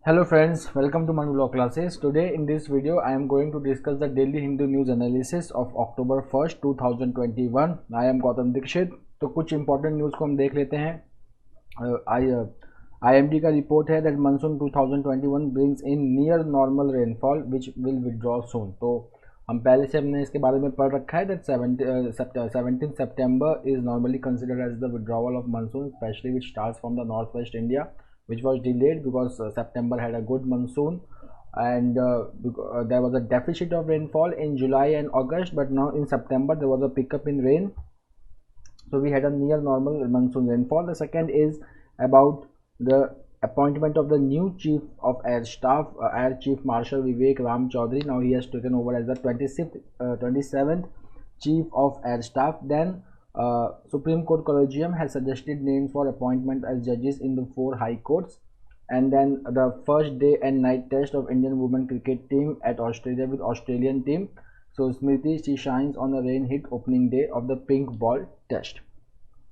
Hello friends, welcome to Manu Law Classes. Today in this video I am going to discuss the Daily Hindu News Analysis of October 1st 2021. I am Gautam Dikshit. तो कुछ important news को हम देख लेते हैं. IMD का report है that monsoon 2021 brings in near normal rainfall which will withdraw soon. तो हम पहले से हमने इसके बारे में पढ़ रखा है that 17 September is normally considered as the withdrawal of monsoon, especially which starts from the northwest India, which was delayed because September had a good monsoon and there was a deficit of rainfall in July and August, but now in September there was a pickup in rain, so we had a near normal monsoon rainfall. The second is about the appointment of the new chief of air staff, Air Chief Marshal Vivek Ram Chaudhary. Now he has taken over as the 27th chief of air staff. Then Supreme Court Collegium has suggested names for appointment as judges in the 4 high courts. And then the first day and night test of Indian women cricket team at Australia with Australian team. So Smriti, she shines on a rain hit opening day of the pink ball test.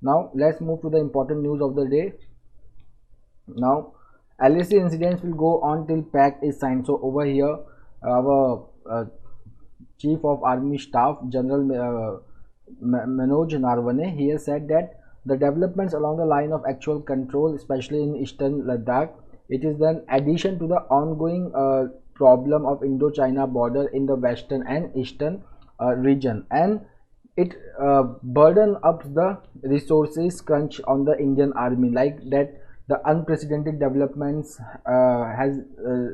Now let's move to the important news of the day. Now LAC incidents will go on till pact is signed. So over here our Chief of Army Staff General Manoj Narwane, he has said that the developments along the line of actual control, especially in eastern Ladakh, it is an addition to the ongoing problem of Indo-China border in the western and eastern region, and it burden up the resources crunch on the Indian Army, like that the unprecedented developments has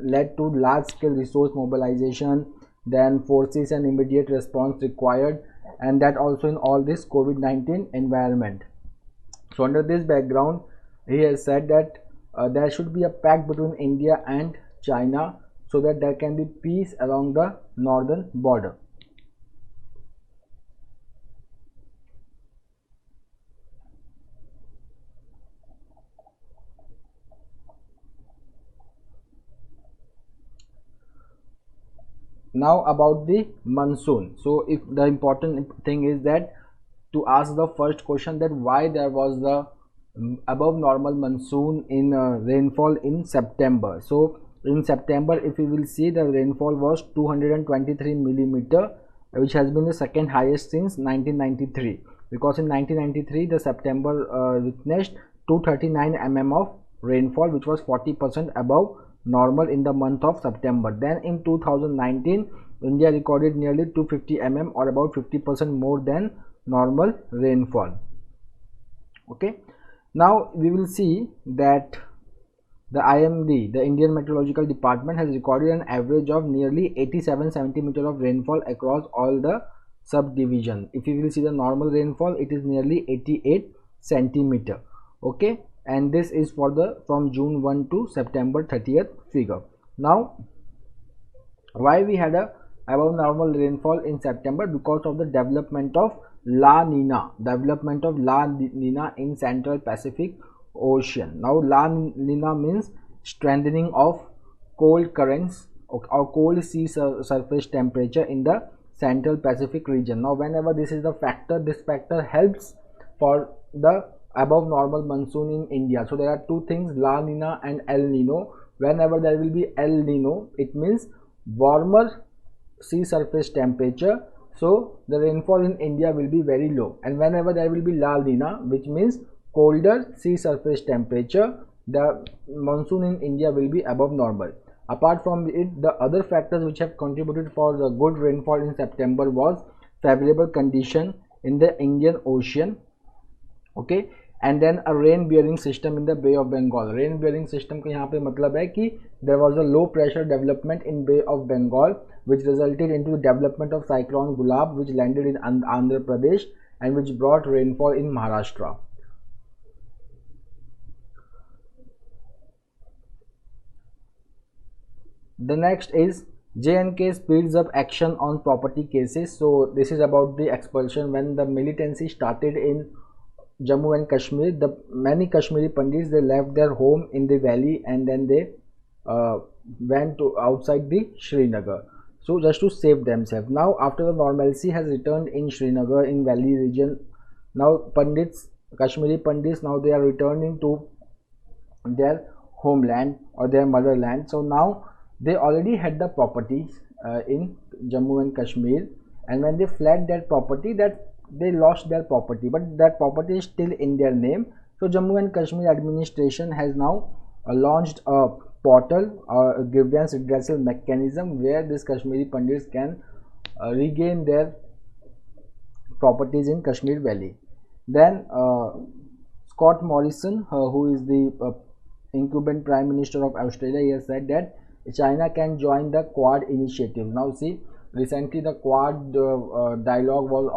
led to large-scale resource mobilization, then forces and immediate response required, and that also in all this COVID-19 environment. So under this background, he has said that there should be a pact between India and China so that there can be peace along the northern border. Now about the monsoon. So if the important thing is that to ask the first question, that why there was the above normal monsoon in rainfall in September. So in September, if you will see, the rainfall was 223 millimeter, which has been the second highest since 1993, because in 1993 the September witnessed 239 mm of rainfall, which was 40% above normal in the month of September. Then in 2019 India recorded nearly 250 mm or about 50% more than normal rainfall. Okay, now we will see that the IMD, the Indian Meteorological Department, has recorded an average of nearly 87 centimeter of rainfall across all the subdivision. If you will see the normal rainfall, it is nearly 88 centimeter. Okay, and this is for the from June 1 to September 30th figure. Now why we had a above normal rainfall in September? Because of the development of La Nina in Central Pacific Ocean. Now La Nina means strengthening of cold currents or cold sea surface temperature in the Central Pacific region. Now whenever this is the factor, this factor helps for the above normal monsoon in India. So there are two things, La Nina and El Nino. Whenever there will be El Nino, it means warmer sea surface temperature, so the rainfall in India will be very low. And whenever there will be La Nina, which means colder sea surface temperature, the monsoon in India will be above normal. Apart from it, the other factors which have contributed for the good rainfall in September was favorable condition in the Indian Ocean. Okay, and then a rain bearing system in the Bay of Bengal. Rain bearing system का यहाँ पे मतलब है कि there was a low pressure development in Bay of Bengal, which resulted into the development of cyclone Gulab, which landed in Andhra Pradesh and which brought rainfall in Maharashtra. The next is J&K speeds up action on property cases. So this is about the expulsion. When the militancy started in Jammu and Kashmir, the many Kashmiri Pandits, they left their home in the valley and then they went to outside the Srinagar, so just to save themselves. Now after the normalcy has returned in Srinagar in valley region, now Pandits, Kashmiri Pandits, now they are returning to their homeland or their motherland. So now they already had the properties in Jammu and Kashmir, and when they fled that property, that they lost their property, but that property is still in their name. So Jammu and Kashmir administration has now launched a portal or a grievance redressal mechanism where these Kashmiri Pandits can regain their properties in Kashmir Valley. Then Scott Morrison, who is the incumbent Prime Minister of Australia, he has said that China can join the Quad initiative. Now see, recently the Quad dialogue was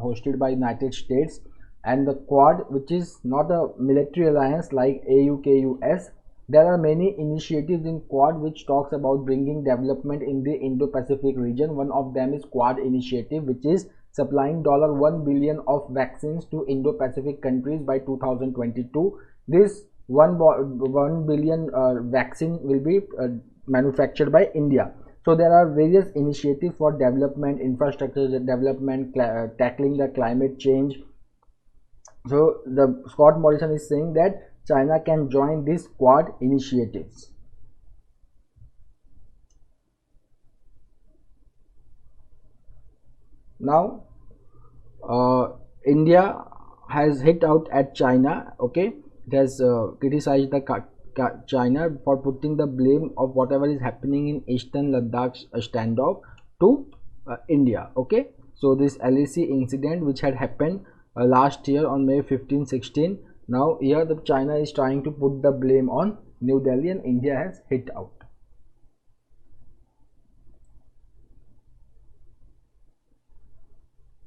hosted by United States, and the Quad, which is not a military alliance like AUKUS, there are many initiatives in Quad which talks about bringing development in the Indo-Pacific region. One of them is Quad initiative, which is supplying $1 billion of vaccines to Indo-Pacific countries by 2022. This 1 billion vaccine will be manufactured by India. So there are various initiatives for development, infrastructure development, tackling the climate change. So the Scott Morrison is saying that China can join these Quad initiatives. Now India has hit out at China. Okay, it has criticized the China for putting the blame of whatever is happening in Eastern Ladakh standoff to India. Okay, so this LAC incident which had happened last year on May 15-16, now here the China is trying to put the blame on New Delhi, and India has hit out.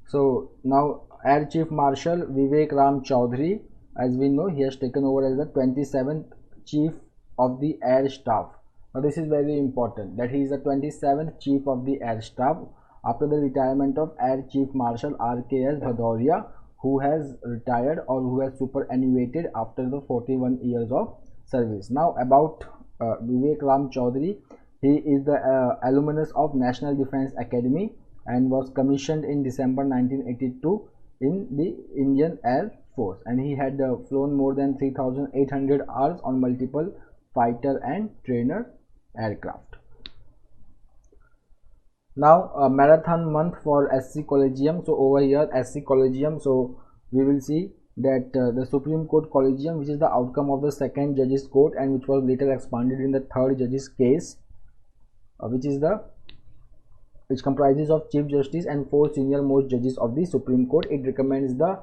So now Air Chief Marshal Vivek Ram Chaudhary, as we know, he has taken over as the 27th Chief of the Air Staff. Now this is very important that he is the 27th Chief of the Air Staff after the retirement of Air Chief Marshal RKS Bhadauria, who has retired or who has superannuated after the 41 years of service. Now about Vivek Ram Chaudhary, he is the alumnus of National Defence Academy and was commissioned in December 1982 in the Indian Air Force, and he had flown more than 3,800 hours on multiple fighter and trainer aircraft. Now marathon month for SC Collegium. So over here SC Collegium, so we will see that the Supreme Court Collegium, which is the outcome of the second judges court and which was later expanded in the third judges case, which comprises of Chief Justice and 4 senior most judges of the Supreme Court. It recommends the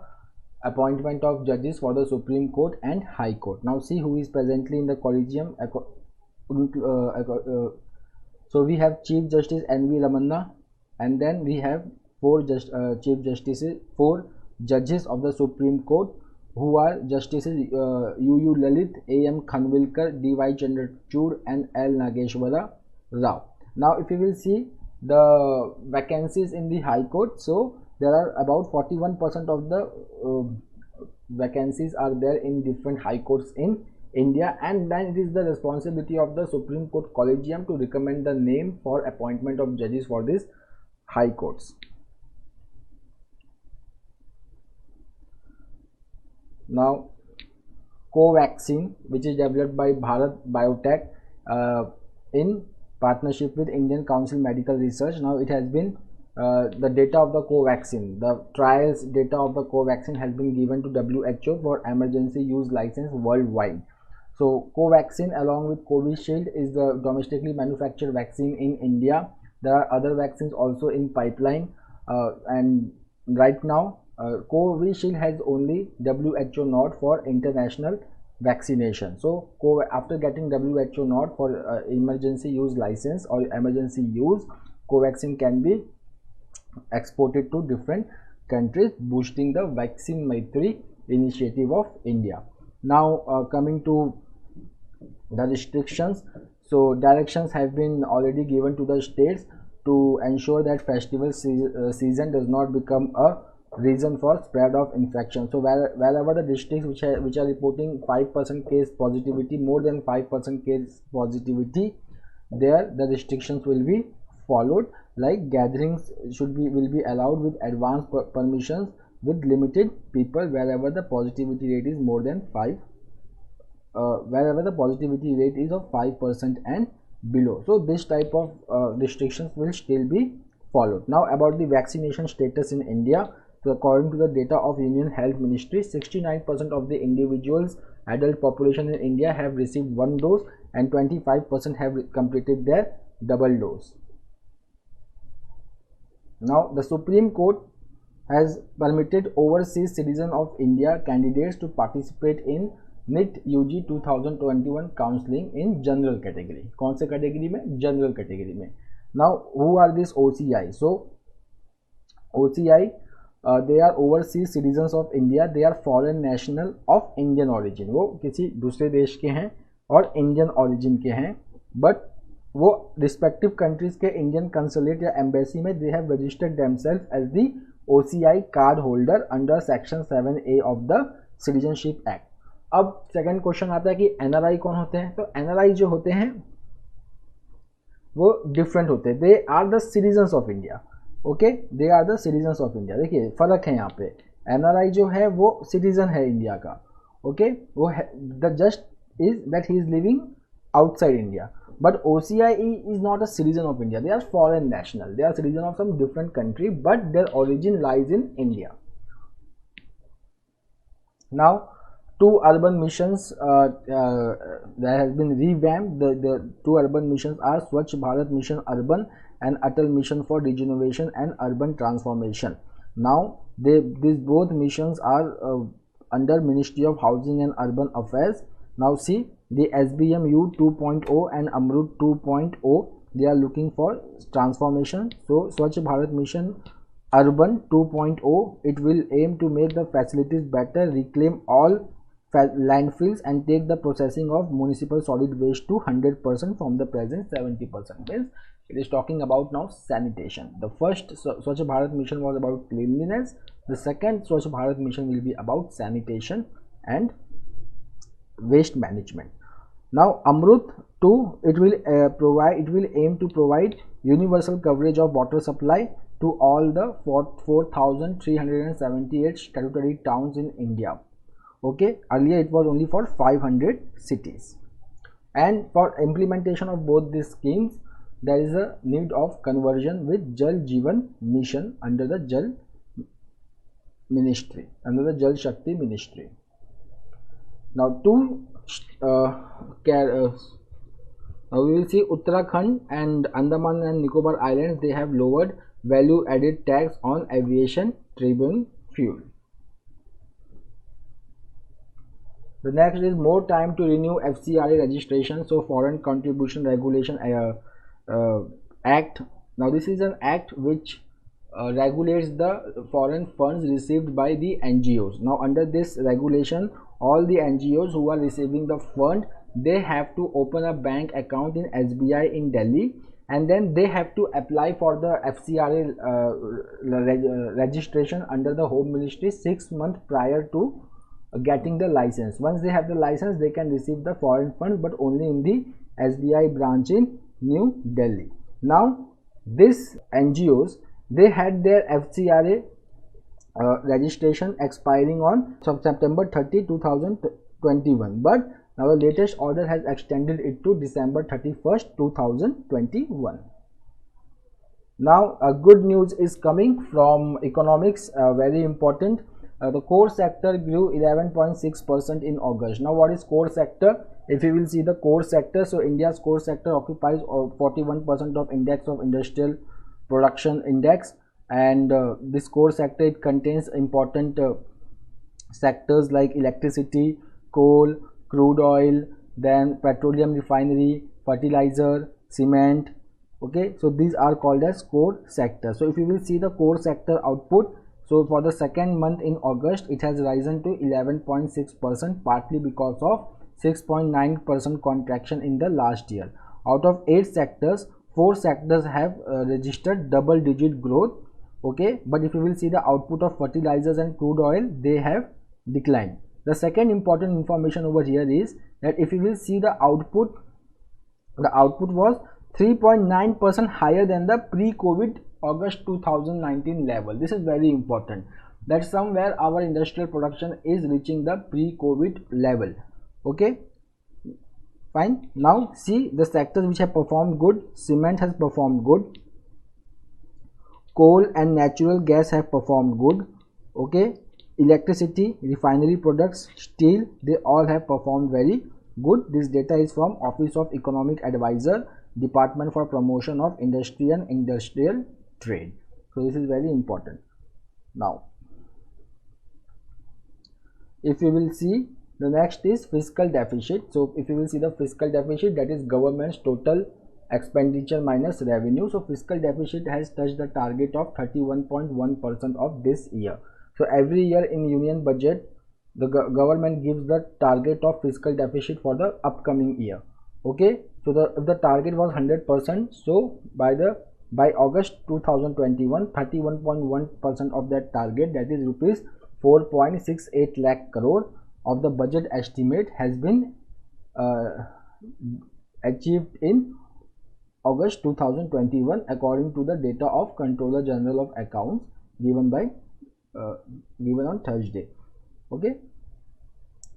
appointment of judges for the Supreme Court and High Court. Now see who is presently in the Collegium. So we have Chief Justice N.V. Ramanna, and then we have 4 Chief Justices, 4 judges of the Supreme Court, who are Justices U.U. Lalit, A.M. Khanwilkar, D.Y. Chandrachud and L. Nageshwara Rao. Now if you will see the vacancies in the High Court, so there are about 41% of the vacancies are there in different High Courts in India, and then it is the responsibility of the Supreme Court Collegium to recommend the name for appointment of judges for these High Courts. Now Covaxin, which is developed by Bharat Biotech in partnership with Indian Council Medical Research. Now it has been the data of the Covaxin, the trials data of the Covaxin has been given to WHO for emergency use license worldwide. So Covaxin along with Covishield is the domestically manufactured vaccine in India. There are other vaccines also in pipeline, and right now Covishield has only WHO nod for international vaccination. So after getting WHO nod for emergency use license or emergency use, Covaxin can be exported to different countries, boosting the Vaccine Maitri initiative of India. Now coming to the restrictions, so directions have been already given to the states to ensure that festival season does not become a reason for spread of infection. So wherever the districts which are reporting 5% case positivity, more than 5% case positivity, there the restrictions will be followed, like gatherings will be allowed with advance permissions with limited people wherever the positivity rate is more than wherever the positivity rate is of 5% and below. So this type of restrictions will still be followed. Now about the vaccination status in India. So according to the data of Union Health Ministry, 69% of the individuals adult population in India have received one dose and 25% have completed their double dose. Now the Supreme Court has permitted overseas citizen of India candidates to participate in NIT UG 2021 counseling in general category. कौन से category में? General category में. Now who are these OCI? So OCI they are overseas citizens of India. They are foreign national of Indian origin. वो किसी दूसरे देश के हैं और Indian origin के हैं, but वो respective countries के Indian consulate या embassy में they have registered themselves as the OCI card holder under section 7A of the Citizenship Act. अब सेकंड क्वेश्चन आता है कि NRI कौन होते हैं? तो NRI जो होते हैं वो डिफरेंट होते हैं. They are the citizens of India. Okay, they are the citizens of India. देखिए फर्क है यहाँ पे. NRI जो है वो सिटीजन है इंडिया का. ओके, वो the just is that he is living outside India. But OCI is not a citizen of India. They are foreign national. They are citizen of some different country, but their origin lies in India. Now, two urban missions that has been revamped. The two urban missions are Swachh Bharat Mission Urban and Atal Mission for Regeneration and Urban Transformation. Now, these both missions are under Ministry of Housing and Urban Affairs. Now see, the SBMU 2.0 and Amrut 2.0, they are looking for transformation. So Swachh Bharat Mission Urban 2.0, it will aim to make the facilities better, reclaim all landfills and take the processing of municipal solid waste to 100% from the present 70%. Means it is talking about now sanitation. The first Swachh Bharat Mission was about cleanliness. The second Swachh Bharat Mission will be about sanitation and waste management. Now Amrut 2, it will aim to provide universal coverage of water supply to all the 4,378 statutory towns in India. Okay, earlier it was only for 500 cities. And for implementation of both these schemes, there is a need of conversion with Jal Jeevan Mission under the Jal Ministry, under the Jal Shakti Ministry. Now now we will see Uttarakhand and Andaman and Nicobar Islands, they have lowered value added tax on aviation tribune fuel. The next is more time to renew FCRA registration. So Foreign Contribution Regulation Act. Now this is an act which regulates the foreign funds received by the NGOs. Now under this regulation, all the NGOs who are receiving the fund, they have to open a bank account in SBI in Delhi, and then they have to apply for the FCRA registration under the Home Ministry 6 months prior to getting the license. Once they have the license, they can receive the foreign funds, but only in the SBI branch in New Delhi. Now these NGOs, they had their FCRA registration expiring on September 30, 2021, but now the latest order has extended it to December 31st, 2021. Now good news is coming from economics, very important. The core sector grew 11.6% in August. Now what is core sector? If you will see the core sector, so India's core sector occupies 41% of index of industrial production index, and this core sector, it contains important sectors like electricity, coal, crude oil, then petroleum refinery, fertilizer, cement. Okay, so these are called as core sector. So if you will see the core sector output, so for the second month in August, it has risen to 11.6%, partly because of 6.9% contraction in the last year. Out of 8 sectors, 4 sectors have registered double digit growth. Okay, but if you will see the output of fertilizers and crude oil, they have declined. The second important information over here is that if you will see the output was 3.9% higher than the pre-COVID August 2019 level. This is very important, that somewhere our industrial production is reaching the pre-COVID level. Okay, Fine. Now see the sectors which have performed good. Cement has performed good. Coal and natural gas have performed good. Okay. Electricity, refinery products, steel, they all have performed very good. This data is from Office of Economic Advisor, Department for Promotion of Industry and Industrial Trade. So this is very important. Now if you will see, the next is fiscal deficit. So if you will see the fiscal deficit, that is government's total expenditure minus revenue. So fiscal deficit has touched the target of 31.1% of this year. So every year in union budget, the government gives the target of fiscal deficit for the upcoming year. Okay, so if the target was 100%, so by August 2021, 31.1% of that target, that is rupees 4.68 lakh crore of the budget estimate has been achieved in August 2021 according to the data of Controller General of Accounts given on Thursday. Okay,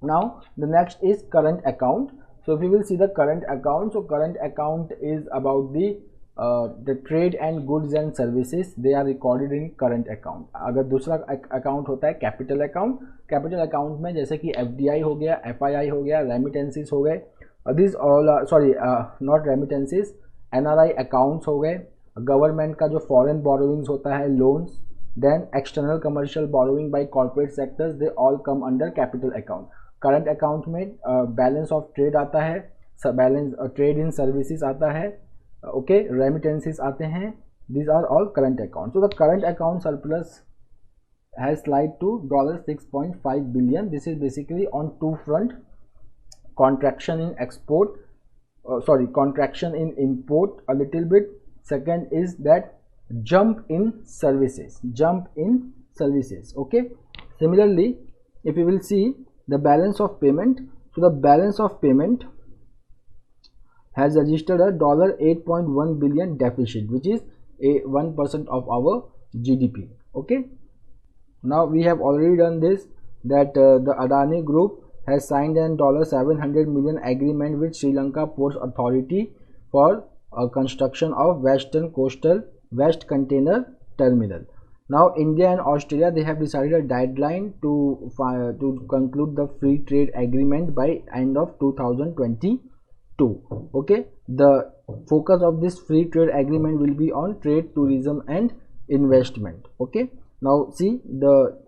now the next is current account. So if you will see the current account, so current account is about the trade and goods and services, they are recorded in current account. अगर दूसरा account होता है capital account, capital account में जैसे कि FDI हो गया, FII हो गया, remittances हो गए, these all not remittances, NRI accounts हो गए, government का जो foreign borrowings होता है, loans, then external commercial borrowing by corporate sectors, they all come under capital account. Current account में balance of trade आता है, balance trade in services आता है, okay, remittances आते हैं, these are all current accounts. So the current account surplus has slide to $6.5 billion. This is basically on two front: contraction in export, contraction in import a little bit. Second is that jump in services. Okay, similarly if you will see the balance of payment, so the balance of payment has registered a $8.1 billion deficit, which is a 1% of our GDP. Okay, now we have already done this, that the Adani Group has signed an $700 million agreement with Sri Lanka Ports Authority for construction of Western Coastal West Container Terminal. Now India and Australia, they have decided a deadline to conclude the free trade agreement by end of 2022. Okay, the focus of this free trade agreement will be on trade, tourism and investment. Okay, now see the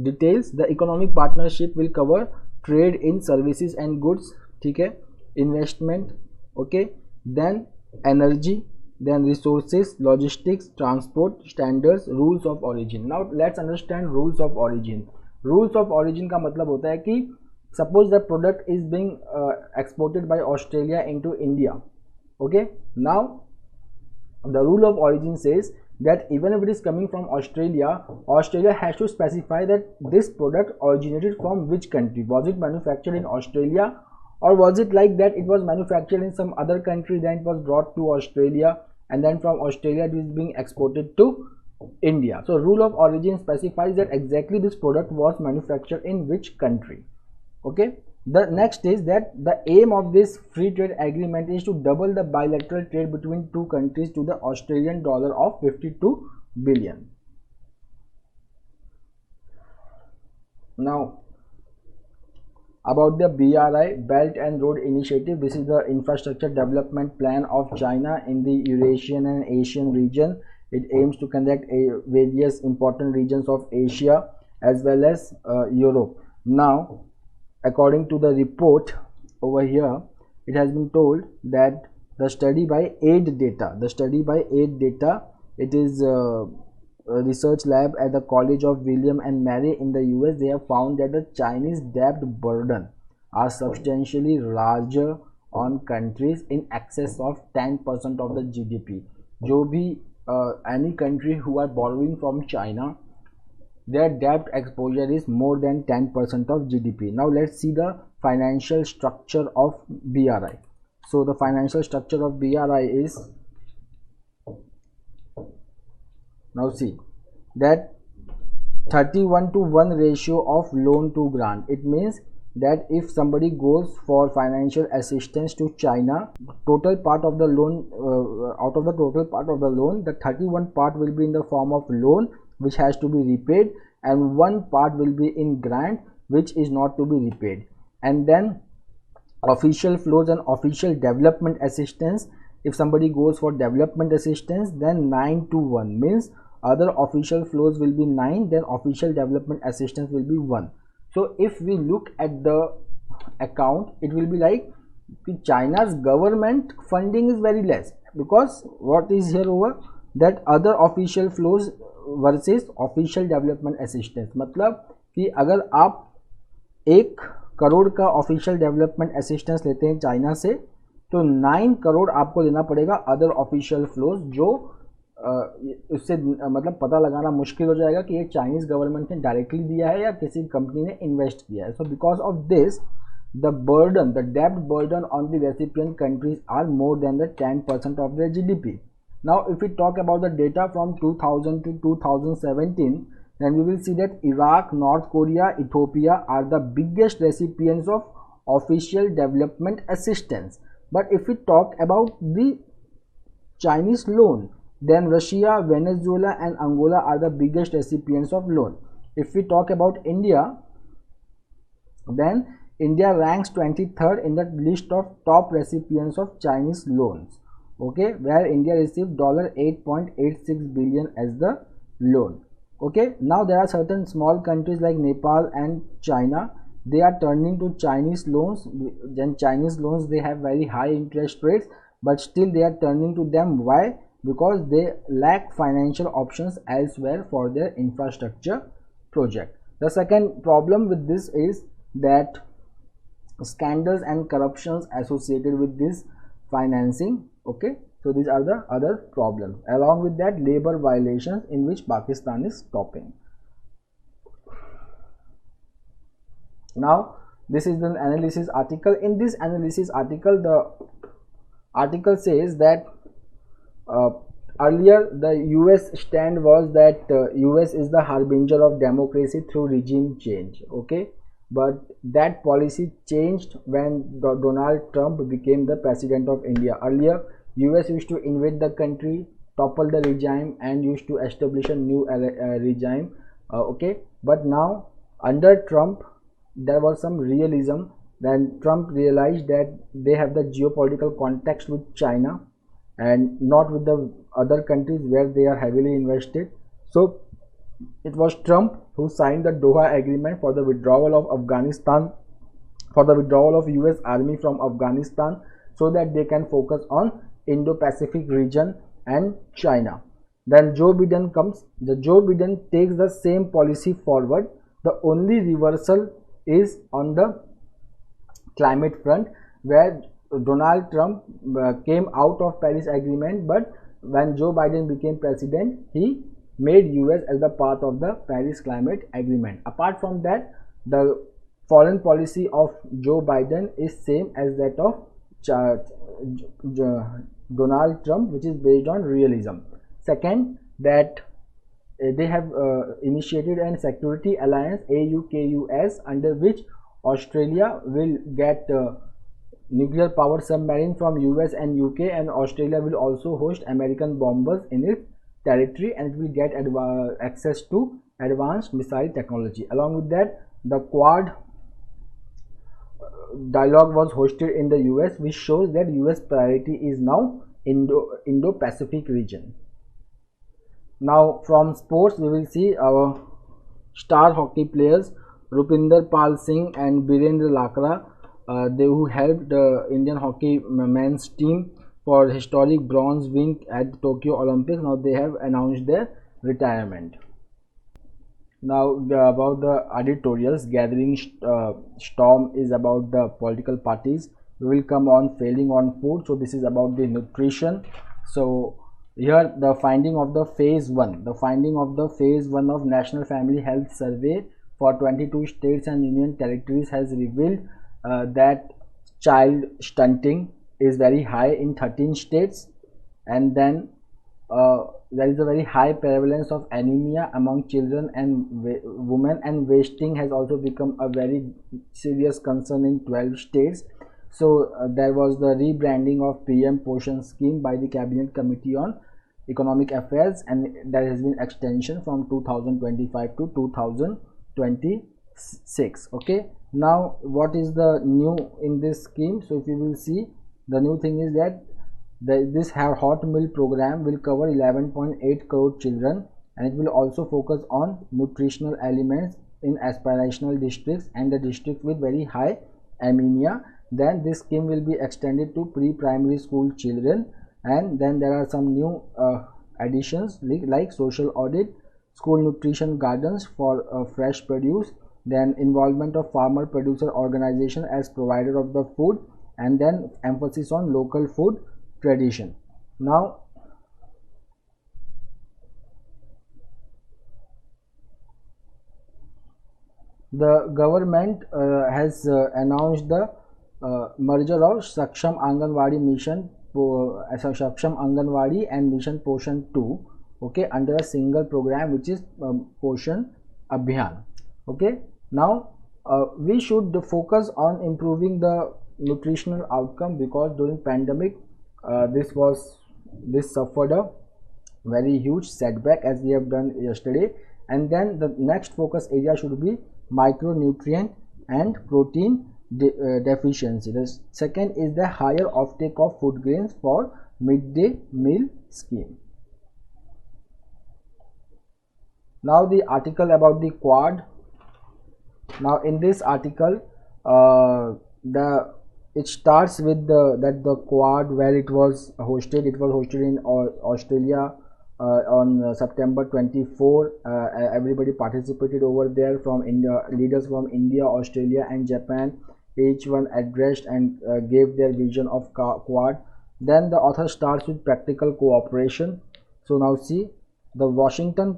details. The economic partnership will cover trade in services and goods, okay, investment, okay, then energy, then resources, logistics, transport, standards, rules of origin. Now let's understand rules of origin. Rules of origin का मतलब होता है कि suppose the product is being exported by Australia into India. Okay, now the rule of origin says that even if it is coming from Australia, Australia has to specify that this product originated from which country. Was it manufactured in Australia, or was it like that it was manufactured in some other country, then it was brought to Australia, and then from Australia it is being exported to India. So rule of origin specifies that exactly this product was manufactured in which country. Okay, the next is that the aim of this free trade agreement is to double the bilateral trade between two countries to the Australian dollar of 52 billion. Now about the BRI, Belt and Road Initiative, this is the infrastructure development plan of China in the Eurasian and Asian region. It aims to connect various important regions of Asia as well as Europe. Now according to the report over here, it has been told that the study by aid data, it is a research lab at the College of William and Mary in the US. They have found that the Chinese debt burden are substantially larger on countries in excess of 10% of the GDP. जो भी any country who are borrowing from China, their debt exposure is more than 10% of GDP. Now let's see the financial structure of BRI. So the financial structure of BRI is, now see that 31:1 ratio of loan to grant. It means that if somebody goes for financial assistance to China, total part of the loan, out of the total part of the loan, the 31 part will be in the form of loan which has to be repaid, and one part will be in grant which is not to be repaid. And then official flows and official development assistance. If somebody goes for development assistance, then 9 to 1 means other official flows will be 9, then official development assistance will be 1. So if we look at the account, it will be like China's government funding is very less, because what is here over that other official flows versus official development assistance. मतलब कि अगर आप 1 करोड़ का official development assistance लेते हैं China से, तो 9 करोड़ आपको देना पड़ेगा अदर ऑफिशियल फ्लोज, जो उससे मतलब पता लगाना मुश्किल हो जाएगा कि ये चाइनीज गवर्नमेंट ने डायरेक्टली दिया है या किसी कंपनी ने इन्वेस्ट किया है. So because of this the burden, the डेब्ट burden on the recipient countries are more than the 10% of their GDP. Now if you talk about the data from 2000 to 2017, then we will see that Iraq, North Korea, Ethiopia are the biggest recipients of official development assistance. But if we talk about the Chinese loan, then Russia, Venezuela and Angola are the biggest recipients of loan. If we talk about India, then India ranks 23rd in the list of top recipients of Chinese loans, okay, where India received $8.86 billion as the loan. Okay, now there are certain small countries like Nepal and China, they are turning to Chinese loans. Then Chinese loans, they have very high interest rates, but still they are turning to them. Why? Because they lack financial options elsewhere for their infrastructure project. The second problem with this is that scandals and corruptions associated with this financing. Okay, so these are the other problems. Along with that, labor violations, in which Pakistan is topping. Now this is the analysis article. In this analysis article, the article says that earlier the US stand was that US is the harbinger of democracy through regime change. Okay, but that policy changed when Donald Trump became the president of India. Earlier US used to invade the country, topple the regime and used to establish a new regime. Okay, but now under Trump there was some realism. Then Trump realized that they have the geopolitical context with China and not with the other countries where they are heavily invested. So it was Trump who signed the Doha Agreement for the withdrawal of Afghanistan, for the withdrawal of US army from Afghanistan, so that they can focus on Indo-Pacific region and China. Then Joe Biden comes. The Joe Biden takes the same policy forward. The only reversal is on the climate front, where Donald Trump came out of Paris Agreement, but when Joe Biden became president, he made US as the part of the Paris Climate Agreement. Apart from that, the foreign policy of Joe Biden is same as that of Donald Trump, which is based on realism. Second, that they have initiated a security alliance, AUKUS, under which Australia will get nuclear powered submarine from US and UK, and Australia will also host American bombers in its territory, and it will get access to advanced missile technology. Along with that, the Quad dialogue was hosted in the US, which shows that US priority is now Indo-Pacific region. Now from sports, we will see our star hockey players Rupinder Pal Singh and Birendra Lakra, they who helped the Indian hockey men's team for historic bronze win at the Tokyo Olympics. Now they have announced their retirement. Now about the editorials, gathering storm is about the political parties. We will come on failing on food. So this is about the nutrition. So here the finding of the phase 1, the finding of the phase 1 of National Family Health Survey for 22 states and union territories has revealed that child stunting is very high in 13 states, and then there is a very high prevalence of anemia among children and women, and wasting has also become a very serious concern in 12 states. So there was the rebranding of PM Poshan scheme by the Cabinet Committee on Economic Affairs, and there has been extension from 2025 to 2026. Okay, now what is the new in this scheme? So if you will see, the new thing is that this hot meal program will cover 11.8 crore children, and it will also focus on nutritional elements in aspirational districts and the districts with very high anemia. Then this scheme will be extended to pre-primary school children, and then there are some new additions like social audit, school nutrition gardens for fresh produce, then involvement of farmer producer organization as provider of the food, and then emphasis on local food tradition. Now the government has announced the merger of Saksham Anganwadi Mission, Saksham Anganwadi and Mission Poshan 2, okay, under a single program, which is Poshan Abhiyan. Okay, now we should focus on improving the nutritional outcome, because during pandemic this suffered a very huge setback, as we have done yesterday. And then the next focus area should be micronutrient and protein deficiency. The second is the higher offtake of food grains for midday meal scheme. Now the article about the Quad. Now in this article it starts with the Quad, where it was hosted in Australia on September 24. Everybody participated over there from India, leaders from India, Australia and Japan. Each one addressed and gave their vision of Quad. Then the author starts with practical cooperation. So now see, the Washington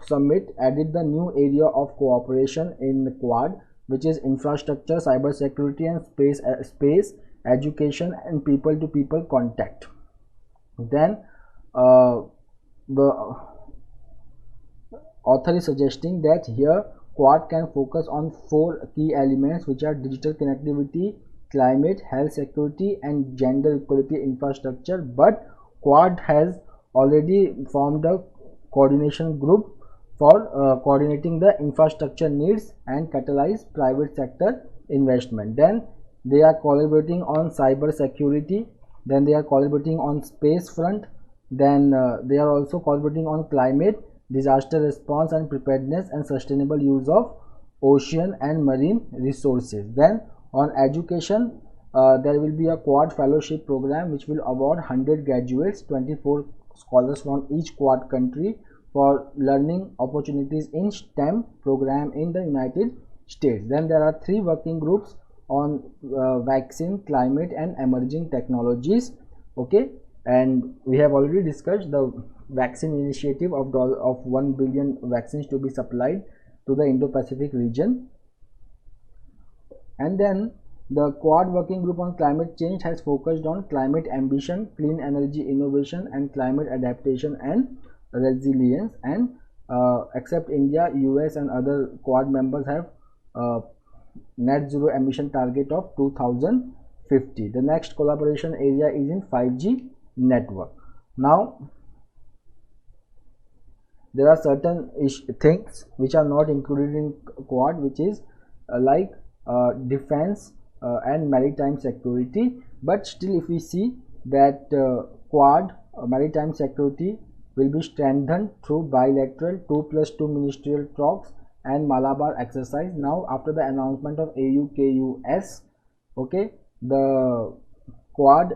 Summit added the new area of cooperation in the Quad, which is infrastructure, cyber security and space education and people to people contact. Then the author is suggesting that here Quad can focus on 4 key elements, which are digital connectivity, climate, health security and gender equality infrastructure. But Quad has already formed a coordination group for coordinating the infrastructure needs and catalyze private sector investment. Then they are collaborating on cyber security, then they are collaborating on space front, then they are also collaborating on climate, disaster response and preparedness and sustainable use of ocean and marine resources. Then on education, there will be a Quad fellowship program which will award 100 graduates, 24 scholars from each Quad country for learning opportunities in STEM program in the United States. Then there are 3 working groups on vaccine, climate and emerging technologies. Okay, and we have already discussed the vaccine initiative of 1 billion vaccines to be supplied to the Indo-Pacific region. And then the Quad working group on climate change has focused on climate ambition, clean energy innovation and climate adaptation and resilience. And except India, US and other Quad members have net zero emission target of 2050. The next collaboration area is in 5G network. Now there are certain things which are not included in Quad, which is like defense and maritime security. But still, if we see that Quad maritime security will be strengthened through bilateral 2+2 ministerial talks and Malabar exercise. Now after the announcement of AUKUS, okay, the Quad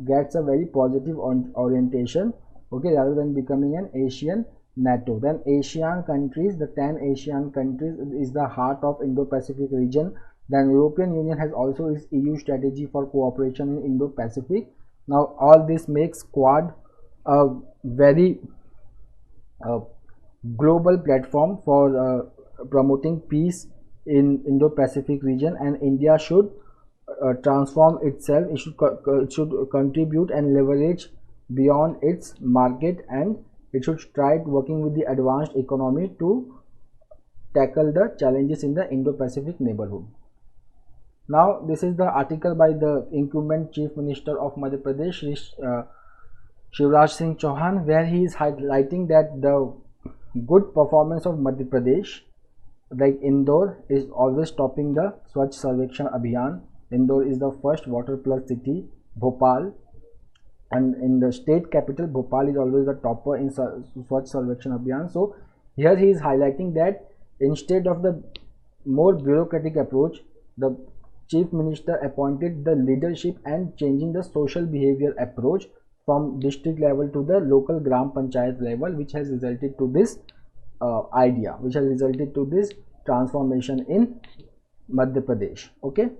gets a very positive orientation, okay, rather than becoming an Asian NATO. Then ASEAN countries, the 10 ASEAN countries is the heart of Indo-Pacific region. Then European Union has also its EU strategy for cooperation in Indo-Pacific. Now all this makes Quad a very global platform for promoting peace in Indo-Pacific region, and India should transform itself. It should contribute and leverage beyond its market and it should try working with the advanced economy to tackle the challenges in the Indo-Pacific neighborhood. Now, this is the article by the incumbent Chief Minister of Madhya Pradesh, Shivraj Singh Chauhan, where he is highlighting that the good performance of Madhya Pradesh, like Indore, is always topping the Swachh Sarvekshan Abhiyan. Indore is the first water plus city. Bhopal, and in the state capital, Bhopal is always the topper in Swachh Sarvekshan Abhiyan. So here he is highlighting that instead of the more bureaucratic approach, the Chief Minister appointed the leadership and changing the social behavior approach from district level to the local Gram Panchayat level, which has resulted to this idea, which has resulted to this transformation in Madhya Pradesh. Okay,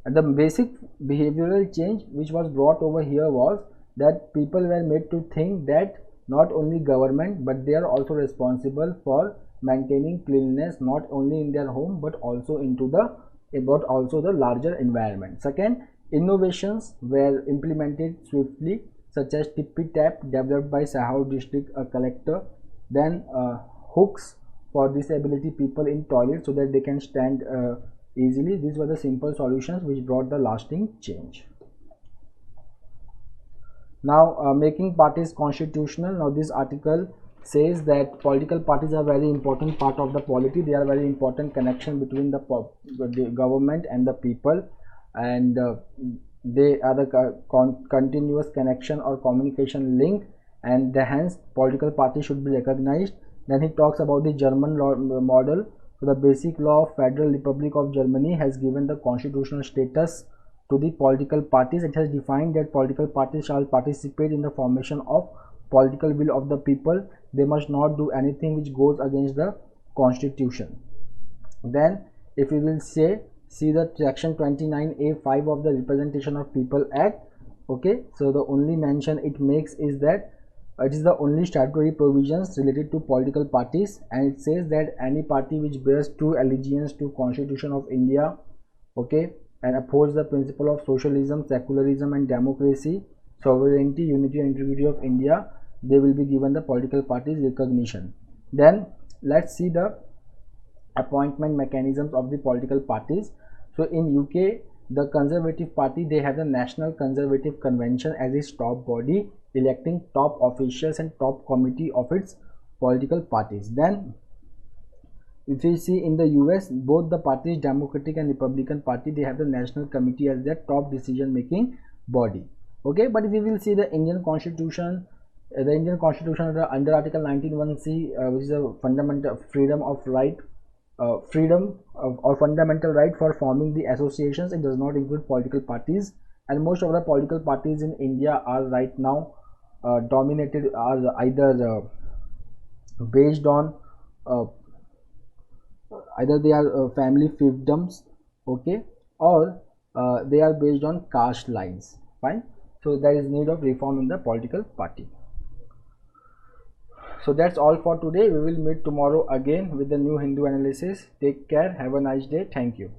and the basic behavioral change which was brought over here was that people were made to think that not only government but they are also responsible for maintaining cleanliness not only in their home but also into the the larger environment. Second, innovations were implemented swiftly, such as Tippy Tap developed by Sahau district collector, then hooks for disability people in toilets so that they can stand easily. These were the simple solutions which brought the lasting change. Now, making parties constitutional. Now, this article says that political parties are very important part of the polity. They are very important connection between the government and the people, and they are the continuous connection or communication link, and hence political party should be recognized. Then he talks about the German law model. So the basic law of Federal Republic of Germany has given the constitutional status to the political parties. It has defined that political parties shall participate in the formation of political will of the people. They must not do anything which goes against the constitution. Then if we will see the section 29A(5) of the Representation of People Act. Okay, so the only mention it makes is that it is the only statutory provisions related to political parties, and it says that any party which bears true allegiance to Constitution of India, okay, and upholds the principle of socialism, secularism and democracy, sovereignty, unity and integrity of India, they will be given the political parties recognition. Then let's see the appointment mechanisms of the political parties. So in UK, the Conservative Party, they have the National Conservative Convention as its top body, electing top officials and top committee of its political parties. Then if you see in the US, both the parties, Democratic and Republican Party, they have the National Committee as their top decision making body. Okay, but if we will see the Indian Constitution, under Article 19(1)(c), which is a fundamental freedom of right, or fundamental right for forming the associations, it does not include political parties, and most of the political parties in India are right now dominated, are either based on either they are family fiefdoms, okay, or they are based on caste lines. Fine, so there is need of reform in the political party. So that's all for today. We will meet tomorrow again with the new Hindu analysis. Take care. Have a nice day. Thank you.